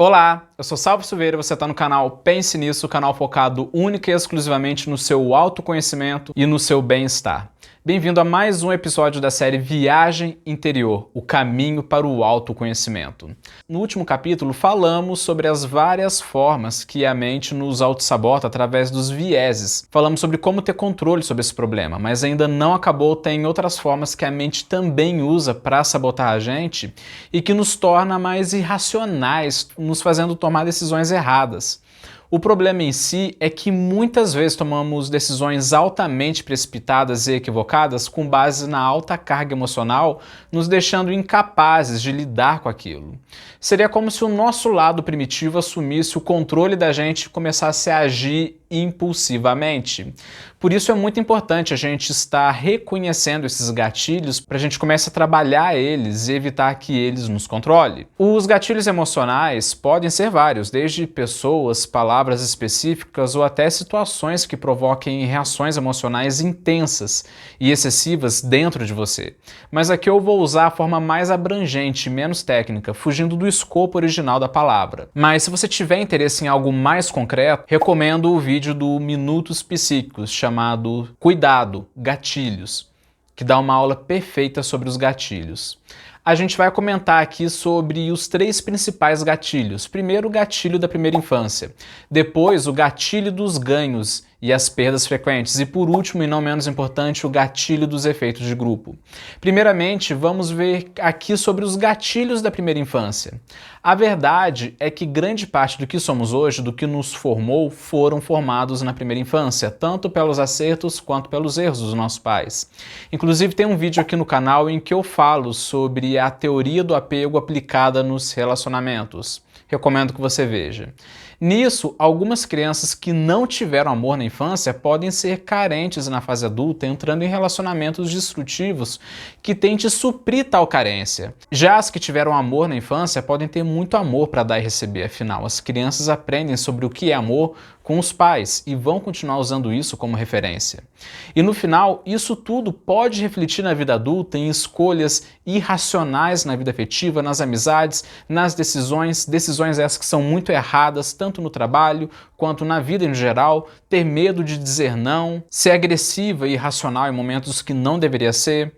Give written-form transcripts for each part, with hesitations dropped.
Olá, eu sou Salvo Silveira e você está no canal Pense Nisso, canal focado única e exclusivamente no seu autoconhecimento e no seu bem-estar. Bem-vindo a mais um episódio da série Viagem Interior, o caminho para o autoconhecimento. No último capítulo falamos sobre as várias formas que a mente nos autossabota através dos vieses. Falamos sobre como ter controle sobre esse problema, mas ainda não acabou, tem outras formas que a mente também usa para sabotar a gente e que nos torna mais irracionais, nos fazendo tomar decisões erradas. O problema em si é que muitas vezes tomamos decisões altamente precipitadas e equivocadas com base na alta carga emocional, nos deixando incapazes de lidar com aquilo. Seria como se o nosso lado primitivo assumisse o controle da gente e começasse a agir impulsivamente. Por isso é muito importante a gente estar reconhecendo esses gatilhos para a gente começar a trabalhar eles e evitar que eles nos controlem. Os gatilhos emocionais podem ser vários, desde pessoas, palavras específicas ou até situações que provoquem reações emocionais intensas e excessivas dentro de você. Mas aqui eu vou usar a forma mais abrangente e menos técnica, fugindo do escopo original da palavra. Mas se você tiver interesse em algo mais concreto, recomendo o vídeo do Minutos Psíquicos, chamado Cuidado, Gatilhos, que dá uma aula perfeita sobre os gatilhos. A gente vai comentar aqui sobre os 3 principais gatilhos. Primeiro, o gatilho da primeira infância. Depois, o gatilho dos ganhos e as perdas frequentes. E por último, e não menos importante, o gatilho dos efeitos de grupo. Primeiramente, vamos ver aqui sobre os gatilhos da primeira infância. A verdade é que grande parte do que somos hoje, do que nos formou, foram formados na primeira infância, tanto pelos acertos quanto pelos erros dos nossos pais. Inclusive, tem um vídeo aqui no canal em que eu falo sobre a teoria do apego aplicada nos relacionamentos. Recomendo que você veja. Nisso, algumas crianças que não tiveram amor na infância podem ser carentes na fase adulta, entrando em relacionamentos destrutivos que tentem suprir tal carência. Já as que tiveram amor na infância podem ter muito amor para dar e receber, afinal, as crianças aprendem sobre o que é amor com os pais e vão continuar usando isso como referência. E no final, isso tudo pode refletir na vida adulta em escolhas irracionais na vida afetiva, nas amizades, nas decisões essas que são muito erradas, tanto no trabalho quanto na vida em geral, ter medo de dizer não, ser agressiva e irracional em momentos que não deveria ser.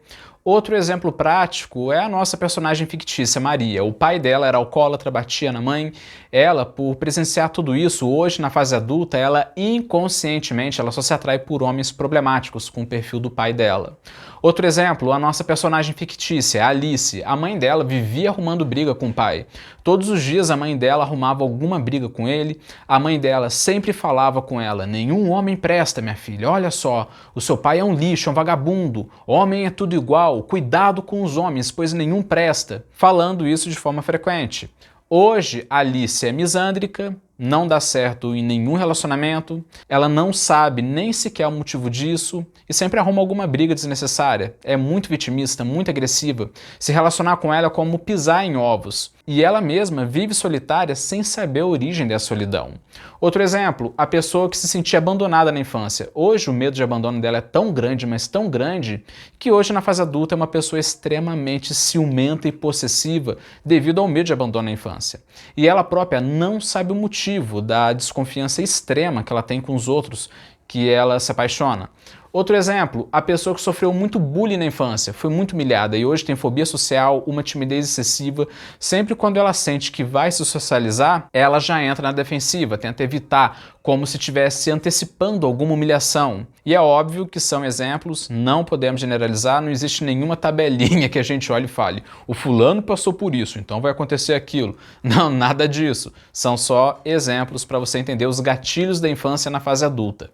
Outro exemplo prático é a nossa personagem fictícia, Maria. O pai dela era alcoólatra, batia na mãe. Ela, por presenciar tudo isso, hoje na fase adulta, ela inconscientemente ela só se atrai por homens problemáticos com o perfil do pai dela. Outro exemplo, a nossa personagem fictícia, Alice. A mãe dela vivia arrumando briga com o pai. Todos os dias a mãe dela arrumava alguma briga com ele. A mãe dela sempre falava com ela: nenhum homem presta, minha filha. Olha só, o seu pai é um lixo, é um vagabundo. Homem é tudo igual. Cuidado com os homens, pois nenhum presta. Falando isso de forma frequente. Hoje, Alice é misândrica, não dá certo em nenhum relacionamento, ela não sabe nem sequer o motivo disso e sempre arruma alguma briga desnecessária. É muito vitimista, muito agressiva. Se relacionar com ela é como pisar em ovos. E ela mesma vive solitária sem saber a origem da solidão. Outro exemplo, a pessoa que se sentia abandonada na infância. Hoje o medo de abandono dela é tão grande, mas tão grande, que hoje na fase adulta é uma pessoa extremamente ciumenta e possessiva devido ao medo de abandono na infância. E ela própria não sabe o motivo da desconfiança extrema que ela tem com os outros, que ela se apaixona. Outro exemplo, a pessoa que sofreu muito bullying na infância, foi muito humilhada e hoje tem fobia social, uma timidez excessiva. Sempre quando ela sente que vai se socializar, ela já entra na defensiva, tenta evitar, como se estivesse antecipando alguma humilhação. E é óbvio que são exemplos, não podemos generalizar, não existe nenhuma tabelinha que a gente olhe e fale: o fulano passou por isso, então vai acontecer aquilo. Não, nada disso. São só exemplos para você entender os gatilhos da infância na fase adulta.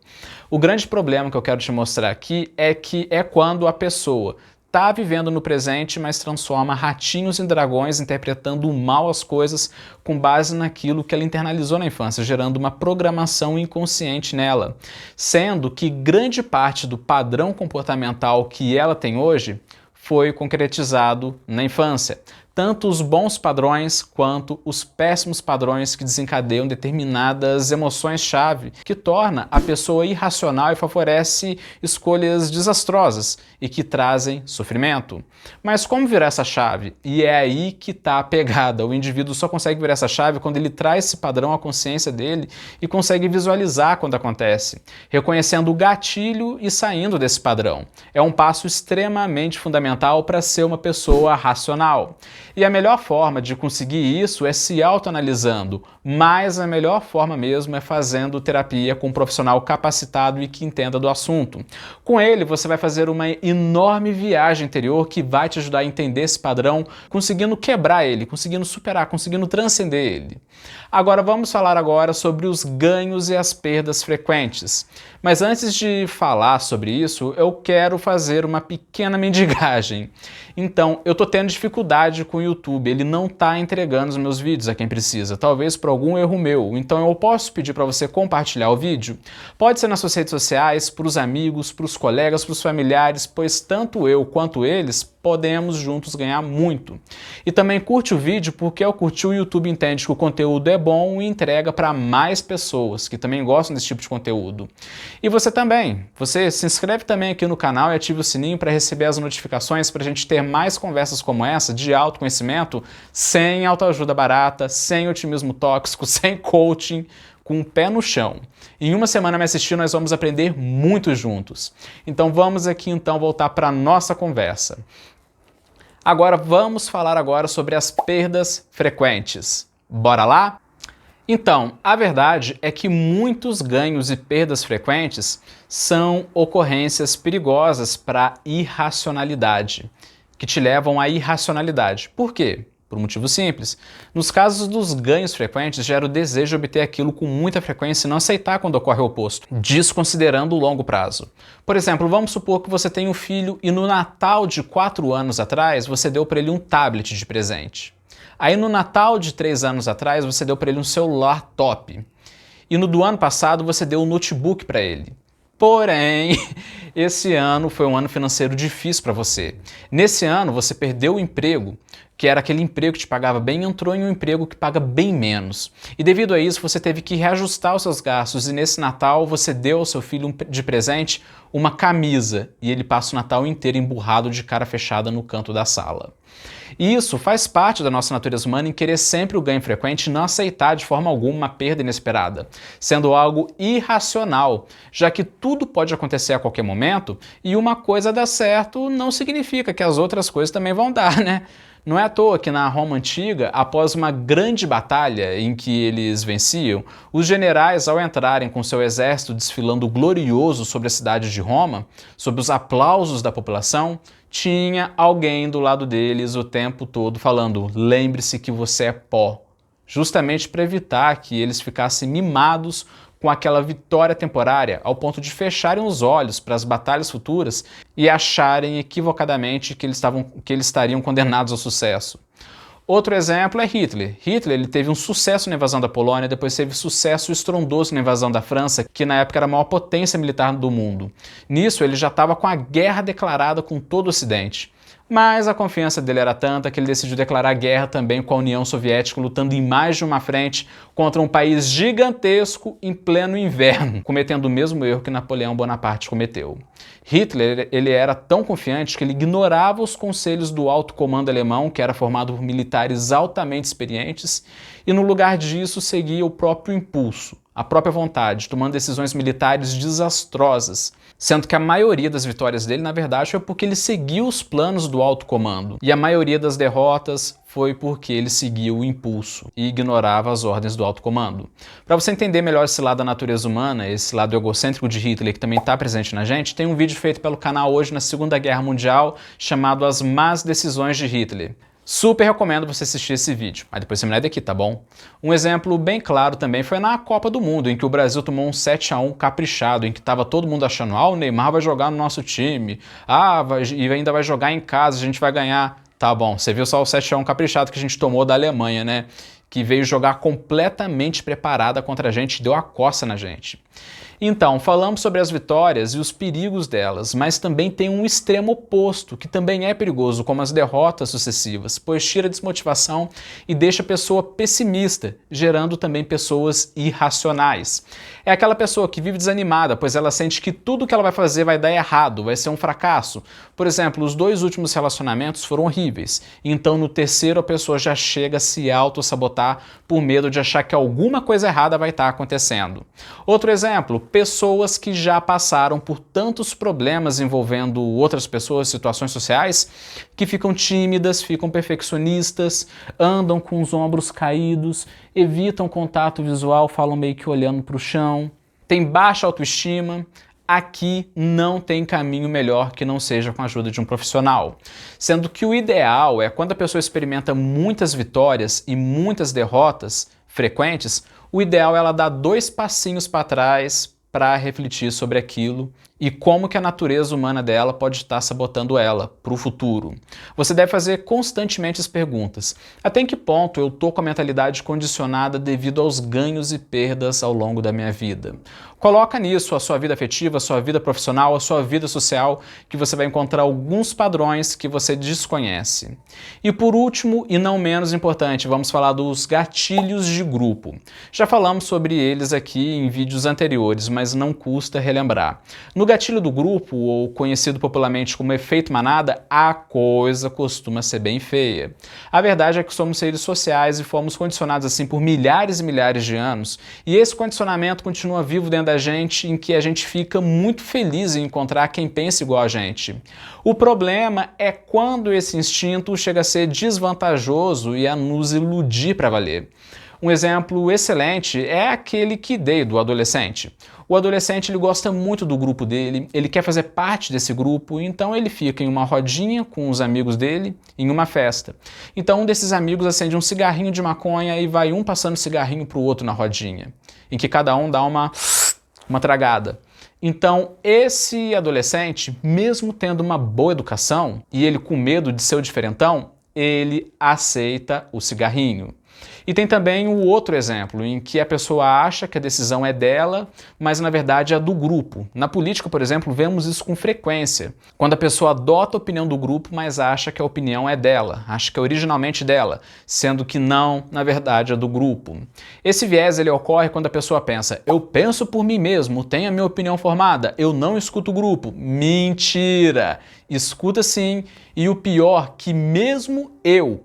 O grande problema que eu quero te mostrar aqui é que é quando a pessoa está vivendo no presente, mas transforma ratinhos em dragões, interpretando mal as coisas com base naquilo que ela internalizou na infância, gerando uma programação inconsciente nela. Sendo que grande parte do padrão comportamental que ela tem hoje foi concretizado na infância. tanto os bons padrões quanto os péssimos padrões que desencadeiam determinadas emoções-chave, que torna a pessoa irracional e favorece escolhas desastrosas e que trazem sofrimento. Mas como virar essa chave? E é aí que está a pegada. O indivíduo só consegue virar essa chave quando ele traz esse padrão à consciência dele e consegue visualizar quando acontece, reconhecendo o gatilho e saindo desse padrão. É um passo extremamente fundamental para ser uma pessoa racional. E a melhor forma de conseguir isso é se autoanalisando, mas a melhor forma mesmo é fazendo terapia com um profissional capacitado e que entenda do assunto. Com ele, você vai fazer uma enorme viagem interior que vai te ajudar a entender esse padrão, conseguindo quebrar ele, conseguindo superar, conseguindo transcender ele. Agora vamos falar agora sobre os ganhos e as perdas frequentes. Mas antes de falar sobre isso, eu quero fazer uma pequena mendigagem. Então, eu tô tendo dificuldade com o YouTube, ele não tá entregando os meus vídeos a quem precisa, talvez por algum erro meu. Então eu posso pedir para você compartilhar o vídeo? Pode ser nas suas redes sociais, para os amigos, para os colegas, para os familiares, pois tanto eu quanto eles podemos juntos ganhar muito. E também curte o vídeo, porque ao curtir o YouTube entende que o conteúdo é bom e entrega para mais pessoas que também gostam desse tipo de conteúdo. E você também, você se inscreve também aqui no canal e ativa o sininho para receber as notificações para a gente ter mais conversas como essa de autoconhecimento, sem autoajuda barata, sem otimismo tóxico, sem coaching, com o pé no chão. Em uma semana me assistindo, nós vamos aprender muito juntos. Então vamos aqui voltar para a nossa conversa. Agora vamos falar sobre as perdas frequentes. Bora lá? Então, a verdade é que muitos ganhos e perdas frequentes são ocorrências perigosas para a irracionalidade, que te levam à irracionalidade. Por quê? Por um motivo simples. Nos casos dos ganhos frequentes, gera o desejo de obter aquilo com muita frequência e não aceitar quando ocorre o oposto, desconsiderando o longo prazo. Por exemplo, vamos supor que você tem um filho e no Natal de 4 anos atrás, você deu para ele um tablet de presente. Aí no Natal de 3 anos atrás, você deu para ele um celular top. E no do ano passado, você deu um notebook para ele. Porém, esse ano foi um ano financeiro difícil para você. Nesse ano, você perdeu o emprego, que era aquele emprego que te pagava bem, e entrou em um emprego que paga bem menos. E devido a isso, você teve que reajustar os seus gastos. E nesse Natal, você deu ao seu filho de presente uma camisa. E ele passa o Natal inteiro emburrado de cara fechada no canto da sala. E isso faz parte da nossa natureza humana em querer sempre o ganho frequente e não aceitar de forma alguma uma perda inesperada, sendo algo irracional, já que tudo pode acontecer a qualquer momento e uma coisa dar certo não significa que as outras coisas também vão dar, né? Não é à toa que na Roma Antiga, após uma grande batalha em que eles venciam, os generais, ao entrarem com seu exército desfilando glorioso sobre a cidade de Roma, sob os aplausos da população, tinha alguém do lado deles o tempo todo falando: lembre-se que você é pó, justamente para evitar que eles ficassem mimados com aquela vitória temporária, ao ponto de fecharem os olhos para as batalhas futuras e acharem equivocadamente que eles estariam condenados ao sucesso. Outro exemplo é Hitler. Hitler ele teve um sucesso na invasão da Polônia, depois teve sucesso estrondoso na invasão da França, que na época era a maior potência militar do mundo. Nisso, ele já estava com a guerra declarada com todo o Ocidente. Mas a confiança dele era tanta que ele decidiu declarar guerra também com a União Soviética, lutando em mais de uma frente contra um país gigantesco em pleno inverno, cometendo o mesmo erro que Napoleão Bonaparte cometeu. Hitler ele era tão confiante que ele ignorava os conselhos do alto comando alemão, que era formado por militares altamente experientes, e no lugar disso seguia o próprio impulso, a própria vontade, tomando decisões militares desastrosas, sendo que a maioria das vitórias dele, na verdade, foi porque ele seguiu os planos do alto comando, e a maioria das derrotas foi porque ele seguiu o impulso e ignorava as ordens do alto comando. Para você entender melhor esse lado da natureza humana, esse lado egocêntrico de Hitler que também está presente na gente, tem um vídeo feito pelo canal hoje na Segunda Guerra Mundial chamado As Más Decisões de Hitler. Super recomendo você assistir esse vídeo, mas depois você me lê daqui, tá bom? Um exemplo bem claro também foi na Copa do Mundo, em que o Brasil tomou um 7-1 caprichado, em que estava todo mundo achando: o Neymar vai jogar no nosso time, e ainda vai jogar em casa, a gente vai ganhar. Tá bom, você viu só o 7-1 caprichado que a gente tomou da Alemanha, né? Que veio jogar completamente preparada contra a gente e deu a coça na gente. Então, falamos sobre as vitórias e os perigos delas, mas também tem um extremo oposto, que também é perigoso, como as derrotas sucessivas, pois tira a desmotivação e deixa a pessoa pessimista, gerando também pessoas irracionais. É aquela pessoa que vive desanimada, pois ela sente que tudo que ela vai fazer vai dar errado, vai ser um fracasso. Por exemplo, os 2 últimos relacionamentos foram horríveis, então no terceiro a pessoa já chega a se auto-sabotar por medo de achar que alguma coisa errada vai estar acontecendo. Outro exemplo, pessoas que já passaram por tantos problemas envolvendo outras pessoas, situações sociais, que ficam tímidas, ficam perfeccionistas, andam com os ombros caídos, evitam contato visual, falam meio que olhando para o chão, têm baixa autoestima. Aqui não tem caminho melhor que não seja com a ajuda de um profissional. Sendo que o ideal é quando a pessoa experimenta muitas vitórias e muitas derrotas frequentes, o ideal é ela dar 2 passinhos para trás para refletir sobre aquilo e como que a natureza humana dela pode estar sabotando ela para o futuro. Você deve fazer constantemente as perguntas: até em que ponto eu estou com a mentalidade condicionada devido aos ganhos e perdas ao longo da minha vida? Coloca nisso a sua vida afetiva, a sua vida profissional, a sua vida social, que você vai encontrar alguns padrões que você desconhece. E por último, e não menos importante, vamos falar dos gatilhos de grupo. Já falamos sobre eles aqui em vídeos anteriores, mas não custa relembrar. No gatilho do grupo, ou conhecido popularmente como efeito manada, a coisa costuma ser bem feia. A verdade é que somos seres sociais e fomos condicionados assim por milhares e milhares de anos, e esse condicionamento continua vivo dentro da gente, em que a gente fica muito feliz em encontrar quem pensa igual a gente. O problema é quando esse instinto chega a ser desvantajoso e a nos iludir para valer. Um exemplo excelente é aquele que dei do adolescente. O adolescente ele gosta muito do grupo dele, ele quer fazer parte desse grupo, então ele fica em uma rodinha com os amigos dele em uma festa. Então um desses amigos acende um cigarrinho de maconha e vai um passando cigarrinho para o outro na rodinha, em que cada um dá uma tragada. Então, esse adolescente, mesmo tendo uma boa educação e ele com medo de ser o diferentão, ele aceita o cigarrinho. E tem também o outro exemplo, em que a pessoa acha que a decisão é dela, mas na verdade é do grupo. Na política, por exemplo, vemos isso com frequência. Quando a pessoa adota a opinião do grupo, mas acha que a opinião é dela, acha que é originalmente dela, sendo que não, na verdade, é do grupo. Esse viés ele ocorre quando a pessoa pensa: eu penso por mim mesmo, tenho a minha opinião formada, eu não escuto o grupo. Mentira! Escuta sim, e o pior, que mesmo eu,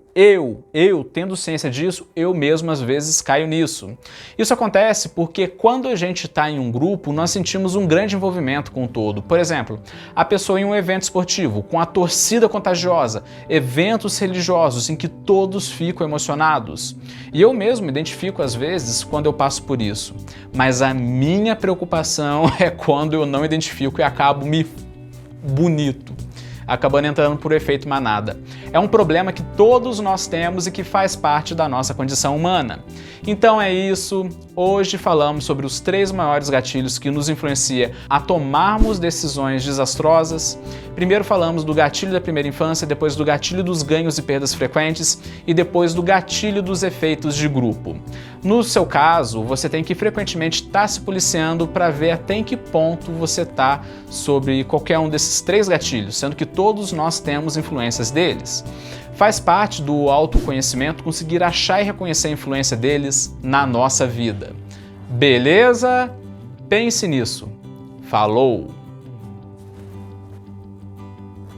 tendo ciência disso, eu mesmo às vezes caio nisso. Isso acontece porque quando a gente está em um grupo, nós sentimos um grande envolvimento com o todo. Por exemplo, a pessoa em um evento esportivo, com a torcida contagiosa, eventos religiosos em que todos ficam emocionados. E eu mesmo me identifico às vezes quando eu passo por isso. Mas a minha preocupação é quando eu não identifico e acabo me bonito, acabando entrando por efeito manada. É um problema que todos nós temos e que faz parte da nossa condição humana. Então é isso, hoje falamos sobre os 3 maiores gatilhos que nos influenciam a tomarmos decisões desastrosas. Primeiro falamos do gatilho da primeira infância, depois do gatilho dos ganhos e perdas frequentes e depois do gatilho dos efeitos de grupo. No seu caso, você tem que frequentemente estar se policiando para ver até em que ponto você está sobre qualquer um desses 3 gatilhos, sendo que todos nós temos influências deles. Faz parte do autoconhecimento conseguir achar e reconhecer a influência deles na nossa vida. Beleza? Pense nisso. Falou!